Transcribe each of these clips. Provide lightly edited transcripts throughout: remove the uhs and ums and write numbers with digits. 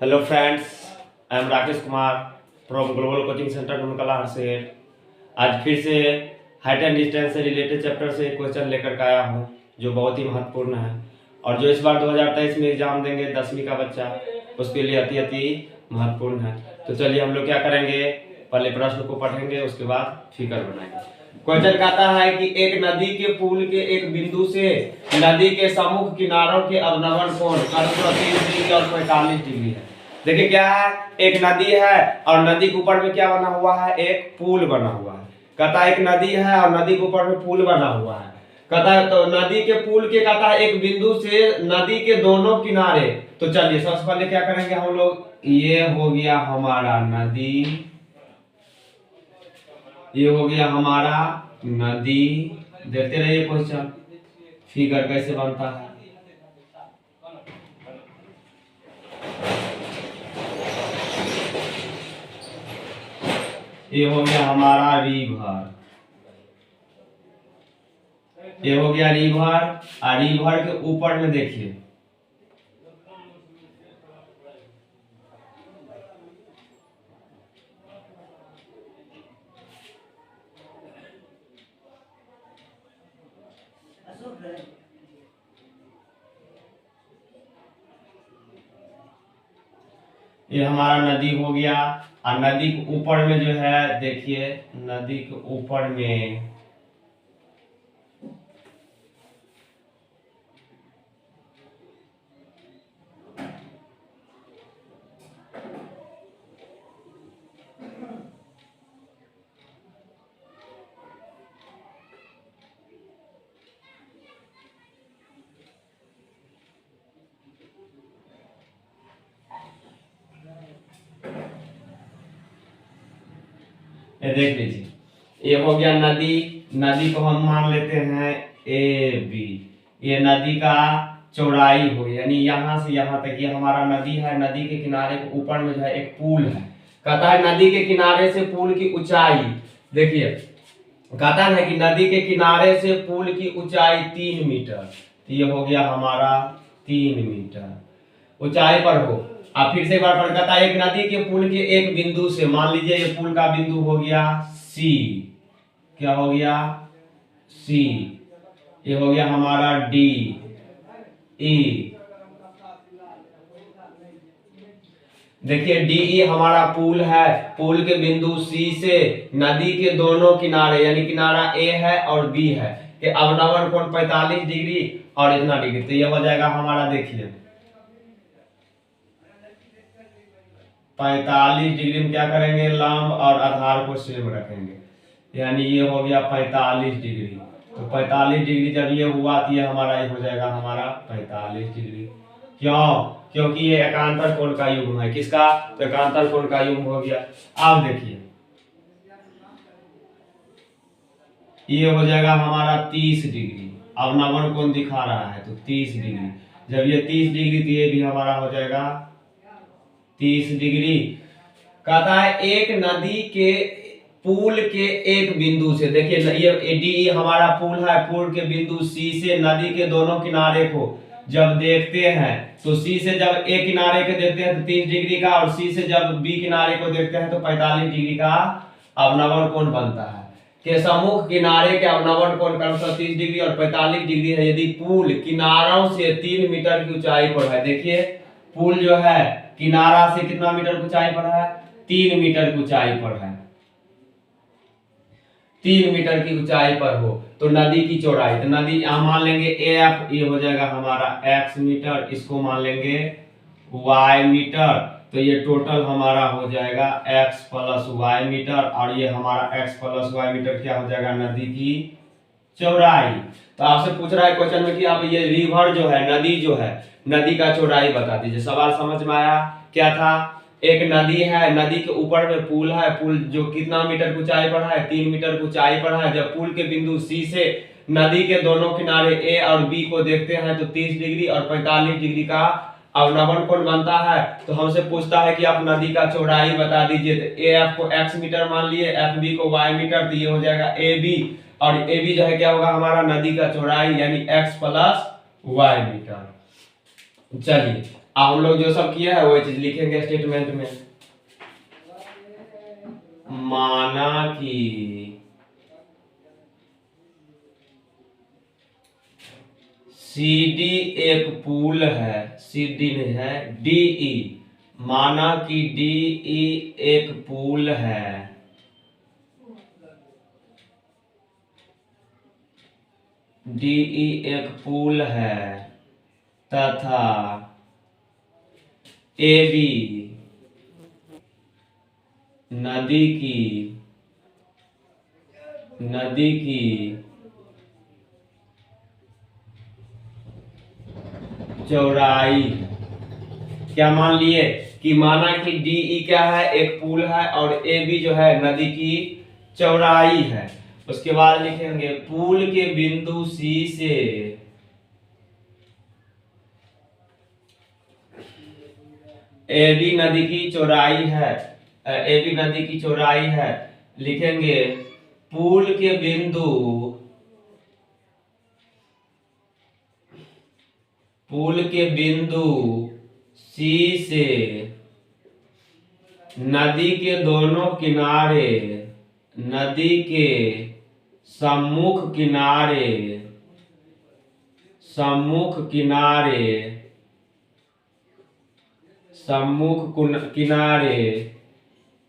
Hello friends, I am Rakesh Kumar from Global Coaching Center ढूंढकला हरसेर। आज फिर से height and distance से related chapter से क्वेश्चन लेकर के आया हूँ जो बहुत ही महत्वपूर्ण है और जो इस बार 2023 में एग्जाम देंगे 10वीं का बच्चा उसके लिए अति अति महत्वपूर्ण है। तो चलिए हम लोग क्या करेंगे, पहले प्रश्न को पढ़ेंगे उसके बाद फिगर बनाएंगे। क्वेश्चन कहता है कि एक नदी के पुल के एक बिंदु से नदी के सम्मुख किनारों के अवनमन कोण 30 डिग्री और 45 डिग्री है। देखिए क्या है, एक नदी है और नदी के ऊपर में क्या बना हुआ है, एक पुल बना हुआ है। कहता है एक नदी है और नदी के ऊपर में पुल बना हुआ है। कहता है तो नदी के पुल के कहता है एक बिंदु से नदी के दोनों किनारे। तो चलिए सबसे पहले क्या करेंगे हम लोग, ये हो गया हमारा नदी, ये हो गया हमारा नदी। देखते रहिए क्वेश्चन फिगर कैसे बनता है। ये हो गया हमारा रिवर, ये हो गया रिवर और रिवर के ऊपर में देखिए ये हमारा नदी हो गया और नदी के ऊपर में जो है देखिए नदी के ऊपर में ये देख लीजिए, ये हो गया नदी। नदी को हम मान लेते हैं ए बी। ये नदी का चौड़ाई हो यानी यहाँ से यहाँ तक ये हमारा नदी है। नदी के किनारे के ऊपर में जो है एक पुल है। कहता है नदी के किनारे से पुल की ऊंचाई, देखिए कहता है कि नदी के किनारे से पुल की ऊंचाई 3 मीटर। तो ये हो गया हमारा 3 मीटर ऊंचाई पर हो। अब फिर से एक बार पढ़, कहता है एक नदी के पुल के एक बिंदु से, मान लीजिए ये पुल का बिंदु हो गया सी, क्या हो गया सी, ये हो गया हमारा डी ई। देखिए डी हमारा पुल है, पुल के बिंदु सी से नदी के दोनों किनारे यानी किनारा ए है और बी है कि अवनमन कोण 45 डिग्री और इतना डिग्री। तो ये हो जाएगा हमारा देखिए 45 डिग्री में क्या करेंगे, लंब और आधार को सेम रखेंगे यानी ये हो गया 45 डिग्री। तो 45 डिग्री जब ये हुआ तो ये हमारा ये हो जाएगा हमारा 45 डिग्री। क्यों? क्योंकि ये एकांतर कोण का युग्म है। किसका? तो एकांतर कोण का युग्म हो गया। अब देखिए ये हो जाएगा हमारा 30 डिग्री। अब नमन कोण दिखा रहा है तो 30 डिग्री। जब ये 30 डिग्री तो ये भी हमारा हो जाएगा 30 डिग्री। कहता है एक नदी के पुल के एक बिंदु से, देखिए ये डी हमारा पुल है, पुल के बिंदु सी से नदी के दोनों किनारे को जब देखते हैं तो सी से जब ए किनारे के देखते हैं तो 30 डिग्री का और सी से जब बी किनारे को देखते हैं तो 45 डिग्री का अवनमन कोण बनता है। के सम्मुख किनारे के अवनमन कोण का 30 डिग्री और 45 डिग्री है यदि पुल किनारों से 3 मीटर की ऊंचाई पर है। देखिए पुल जो है किनारा से कितना मीटर ऊंचाई पर है, 3 मीटर की ऊंचाई पर है। 3 मीटर की ऊंचाई पर हो तो नदी की चौड़ाई, तो नदी यहाँ मान लेंगे एफ, ये हो जाएगा हमारा x मीटर, इसको मान लेंगे y मीटर। तो ये टोटल हमारा हो जाएगा x प्लस y मीटर और ये हमारा x प्लस y मीटर क्या हो जाएगा, नदी की चौड़ाई। तो आपसे पूछ रहा है क्वेश्चन में कि आप ये रिवर जो है, नदी जो है, नदी का चौड़ाई बता दीजिए। सवाल समझ में आया? क्या था, एक नदी है, नदी के ऊपर में पुल है, पुल जो कितना मीटर की ऊंचाई पर है, 3 मीटर की ऊंचाई पर है। जब पुल के बिंदु सी से नदी के दोनों किनारे ए और बी को देखते हैं तो 30 डिग्री और 45 डिग्री का अवनमन कोण बनता है। तो हमसे पूछता है कि आप नदी का चौड़ाई बता दीजिए। तो ए एफ को x मीटर मान लिए, एफ बी को y मीटर, तो ये हो जाएगा ए बी और ए बी जो है क्या होगा हमारा नदी का चौड़ाई यानी x प्लस y मीटर। चलिए अब हम लोग जो सब किया है वही चीज लिखेंगे स्टेटमेंट में। माना कि CD एक पुल है, CD नहीं है, DE, माना कि DE एक पुल है, DE एक पुल है तथा AB नदी की चौड़ाई, क्या मान लिए कि माना कि DE क्या है, एक पुल है, और AB जो है नदी की चौड़ाई है। उसके बाद लिखेंगे पुल के बिंदु C से AB नदी की चौड़ाई है, AB नदी की चौड़ाई है, लिखेंगे पुल के बिंदु C से नदी के दोनों किनारे, नदी के सम्मुख किनारे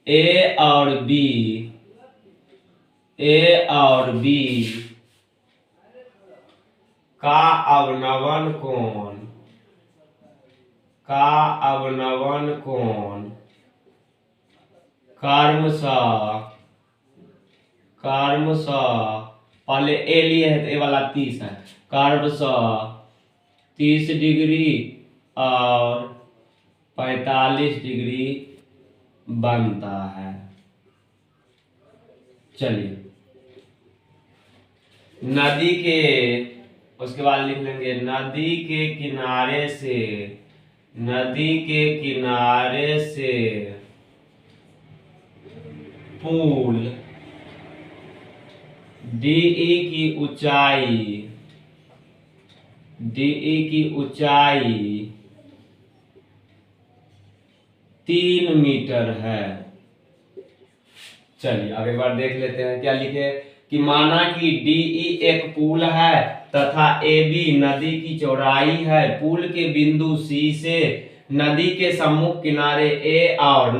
A और B का अवनवन कोण क्रमशः पहले A लिए है तो A वाला 30 है, क्रमशः 30 डिग्री और 45 डिग्री बनता है। चलिए नदी के, उसके बाद लिख लेंगे नदी के किनारे से पुल DE की ऊंचाई 3 मीटर है। चलिए अब एक बार देख लेते हैं क्या लिखे कि माना कि DE एक पुल है तथा AB नदी की चौड़ाई है, पुल के बिंदु C से नदी के सम्मुख किनारे A और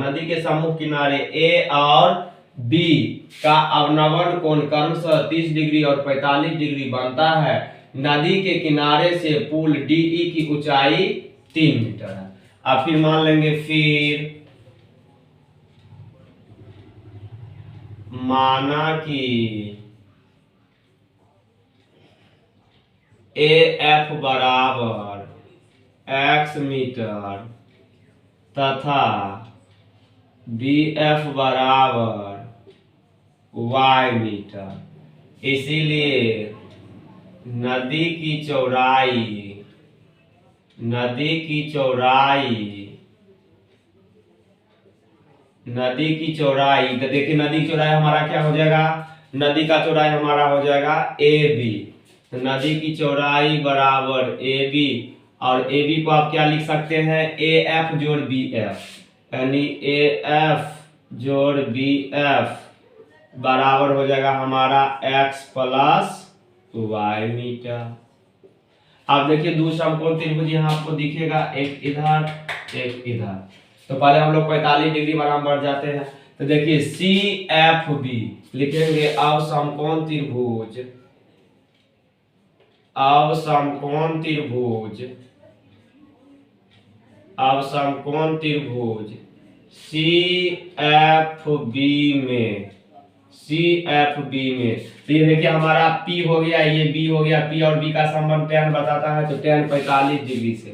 B का अवनवन कोण क्रमशः 30 डिग्री और 45 डिग्री बनता है। नदी के किनारे से पुल DE की ऊंचाई 3 मीटर है। अब फिर मान लेंगे माना कि AF बराबर x मीटर तथा BF बराबर y मीटर, इसीलिए नदी की चौड़ाई तो देखिए नदी की चौड़ाई हमारा क्या हो जाएगा, नदी का चौड़ाई हमारा हो जाएगा AB, तो नदी की चौड़ाई बराबर AB, और AB को आप क्या लिख सकते हैं AF जोड़ BF, यानी AF जोड़ BF बराबर हो जाएगा हमारा x प्लस y मीटर। अब देखिए दूसरा समकोण त्रिभुज यहाँ आपको दिखेगा, एक इधर एक इधर, तो पहले हम लोग 45 डिग्री बराबर बढ़ जाते हैं। तो देखिए CFB लिखेंगे अब समकोण त्रिभुज CFB में तो ये देखिए हमारा P हो गया, ये B हो गया, P और B का संबंध tan बताता है, तो tan 45 डिग्री से,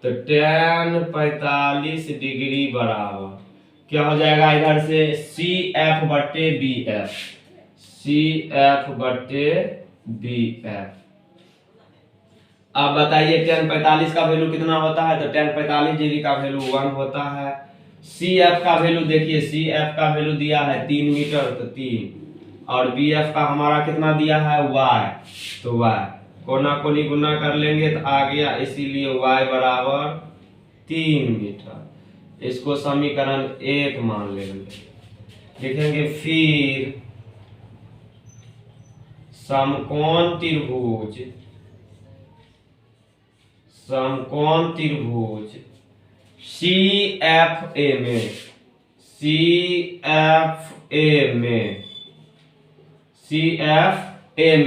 तो tan 45 डिग्री बराबर क्या हो जाएगा, इधर से CF बट्टे BF। अब बताइए tan 45 का वैल्यू कितना होता है, तो tan 45 डिग्री का वैल्यू 1 होता है। CF का वैल्यू देखिए, CF का वैल्यू दिया है 3 मीटर तो 3, और BF का हमारा कितना दिया है y, तो y कोना कोनी गुना कर लेंगे तो आ गया, इसीलिए y बराबर 3 मीटर। इसको समीकरण 1 मान लेंगे। लिखेंगे फिर समकोण त्रिभुज CFA में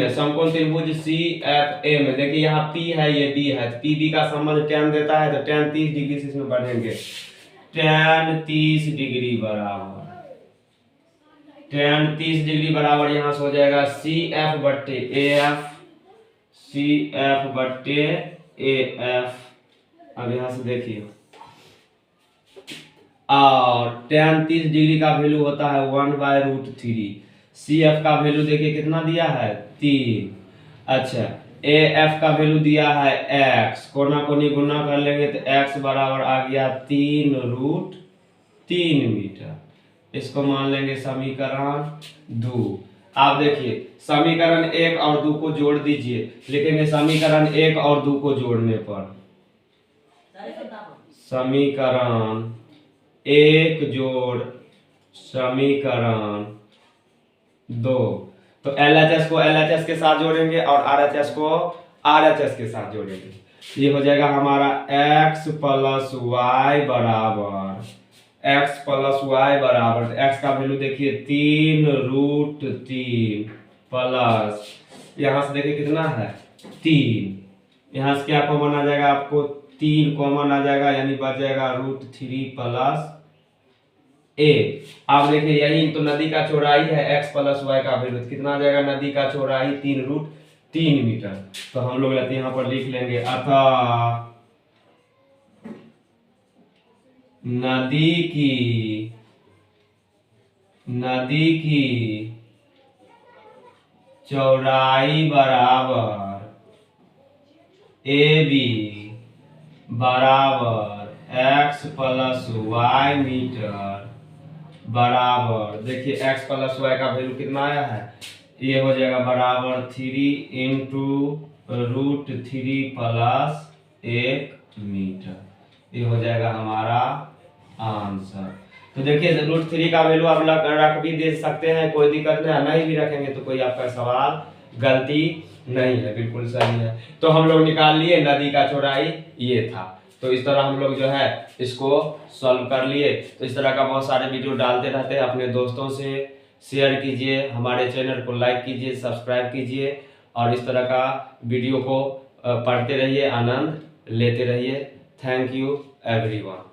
समकोण त्रिभुज CFA में देखिए यहाँ P है, ये B है, तो PB का संबंध tan देता है, तो tan 30 डिग्री से इसमें बढ़ेंगे। tan 30 डिग्री बराबर यहाँ से हो जाएगा CF बट्टे AF। अब यहाँ से देखिए, और tan 30 डिग्री का वैल्यू होता है 1/√3। CF का वैल्यू देखिए कितना दिया है 3। अच्छा, AF का वैल्यू दिया है x, कोना कोनी गुना कर लेंगे तो x बराबर आ गया 3√3 मीटर। इसको मान लेंगे समीकरण 2। आप देखिए समीकरण 1 और 2 को जोड़ दीजिए। लिखेंगे समीकरण 1 और 2 को जोड़ने पर समीकरण 1 जोड़ समीकरण 2, तो LHS को LHS के साथ जोड़ेंगे और RHS को RHS के साथ जोड़ेंगे। ये हो जाएगा हमारा x प्लस वाई बराबर x का वैल्यू देखिए 3√3 प्लस यहाँ से देखिए कितना है 3। यहाँ से क्या कॉमन आ जाएगा, आपको 3 कॉमन आ जाएगा, यानी बच जाएगा √3 प्लस a। आप देखिए यही तो नदी का चौड़ाई है, x प्लस वाई का वैल्यू कितना आ जाएगा, नदी का चौड़ाई 3√3 मीटर। तो हम लोग यहाँ पर लिख लेंगे अतः नदी की चौड़ाई बराबर AB बराबर x प्लस वाई मीटर बराबर, देखिए x प्लस वाई का वैल्यू कितना आया है, ये हो जाएगा बराबर 3 × √3 प्लस 1 मीटर। ये हो जाएगा हमारा आंसर। तो देखिए √3 का वैल्यू आप रख भी दे सकते हैं, कोई दिक्कत नहीं भी रखेंगे तो कोई आपका सवाल गलती नहीं है, बिल्कुल सही है। तो हम लोग निकाल लिए नदी का चौड़ाई ये था। तो इस तरह हम लोग जो है इसको सॉल्व कर लिए। तो इस तरह का बहुत सारे वीडियो डालते रहते हैं, अपने दोस्तों से शेयर कीजिए, हमारे चैनल को लाइक कीजिए, सब्सक्राइब कीजिए और इस तरह का वीडियो को पढ़ते रहिए, आनंद लेते रहिए। Thank you everyone.